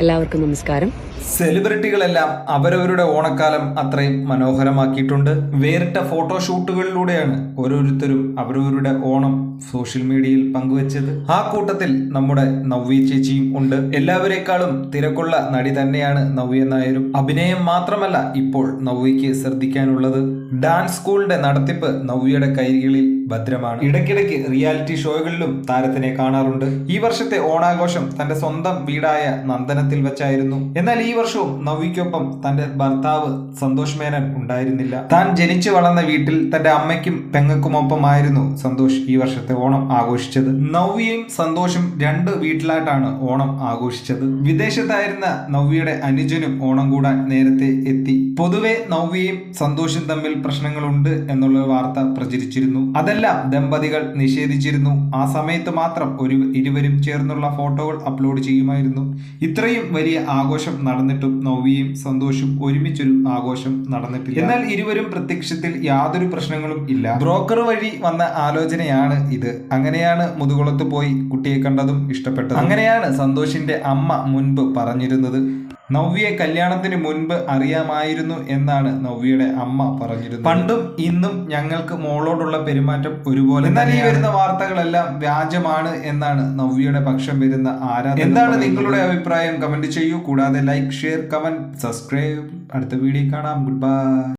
എല്ലാവർക്കും നമസ്കാരം. സെലിബ്രിറ്റികളെല്ലാം അവരവരുടെ ഓണക്കാലം അത്രയും മനോഹരമാക്കിയിട്ടുണ്ട്. വേറിട്ട ഫോട്ടോഷൂട്ടുകളിലൂടെയാണ് ഓരോരുത്തരും അവരവരുടെ ഓണം സോഷ്യൽ മീഡിയയിൽ പങ്കുവച്ചത്. ആ കൂട്ടത്തിൽ നമ്മുടെ നവ്യ ചേച്ചിയും ഉണ്ട്. എല്ലാവരെക്കാളും തിരക്കുള്ള നടി തന്നെയാണ് നവ്യ നായരും. അഭിനയം മാത്രമല്ല ഇപ്പോൾ നവ്യയ്ക്ക് ശ്രദ്ധിക്കാനുള്ളത്. ഡാൻസ് സ്കൂളിന്റെ നടത്തിപ്പ് നവ്യയുടെ കൈകളിൽ ഭദ്രമാണ്. ഇടയ്ക്കിടയ്ക്ക് റിയാലിറ്റി ഷോകളിലും താരത്തിനെ കാണാറുണ്ട്. ഈ വർഷത്തെ ഓണാഘോഷം തന്റെ സ്വന്തം വീടായ നന്ദനത്തിൽ വെച്ചായിരുന്നു. എന്നാൽ ഈ വർഷവും നവ്യയ്ക്കൊപ്പം തന്റെ ഭർത്താവ് സന്തോഷ് മേനൻ ഉണ്ടായിരുന്നില്ല. താൻ ജനിച്ചു വളർന്ന വീട്ടിൽ തന്റെ അമ്മയ്ക്കും പെങ്ങൾക്കുമൊപ്പമായിരുന്നു സന്തോഷ് ഈ വർഷത്തെ ഓണം ആഘോഷിച്ചത്. നവ്യയും സന്തോഷും രണ്ട് വീട്ടിലായിട്ടാണ് ഓണം ആഘോഷിച്ചത്. വിദേശത്തായിരുന്ന നവ്യയുടെ അനുജനും ഓണം കൂടാൻ നേരത്തെ എത്തി. പൊതുവെ നവ്യയും സന്തോഷും തമ്മിൽ പ്രശ്നങ്ങളുണ്ട് എന്നുള്ള വാർത്ത പ്രചരിച്ചിരുന്നു. അതെല്ലാം ദമ്പതികൾ നിഷേധിച്ചിരുന്നു. ആ സമയത്ത് മാത്രം ഇരുവരും ചേർന്നുള്ള ഫോട്ടോകൾ അപ്ലോഡ് ചെയ്യുമായിരുന്നു. ഇത്രയും വലിയ ആഘോഷം നടന്നിട്ടും നവ്യയും സന്തോഷും ഒരുമിച്ചൊരു ആഘോഷം നടന്നിട്ടില്ല. എന്നാൽ ഇരുവരും പ്രത്യക്ഷത്തിൽ യാതൊരു പ്രശ്നങ്ങളും ഇല്ല. ബ്രോക്കർ വഴി വന്ന ആലോചനയാണ് ഇത്. അങ്ങനെയാണ് മുതുകുളത്ത് പോയി കുട്ടിയെ കണ്ടതും ഇഷ്ടപ്പെട്ടത്. അങ്ങനെയാണ് സന്തോഷിന്റെ അമ്മ മുൻപ് പറഞ്ഞിരുന്നത്. നവ്യയെ കല്യാണത്തിന് മുൻപ് അറിയാമായിരുന്നു എന്നാണ് നവ്യയുടെ അമ്മ പറഞ്ഞിരുന്നത്. പണ്ടും ഇന്നും ഞങ്ങൾക്ക് മോളോടുള്ള പെരുമാറ്റം ഒരുപോലെ. എന്നാൽ ഈ വരുന്ന വാർത്തകളെല്ലാം വ്യാജമാണ് എന്നാണ് നവ്യയുടെ പക്ഷം വരുന്ന ആരാധകർ. എന്താണ് നിങ്ങളുടെ അഭിപ്രായം? കമന്റ് ചെയ്യൂ. കൂടാതെ ലൈക്ക്, ഷെയർ, കമന്റ്, സബ്സ്ക്രൈബ്. അടുത്ത വീഡിയോ കാണാം. Good bye.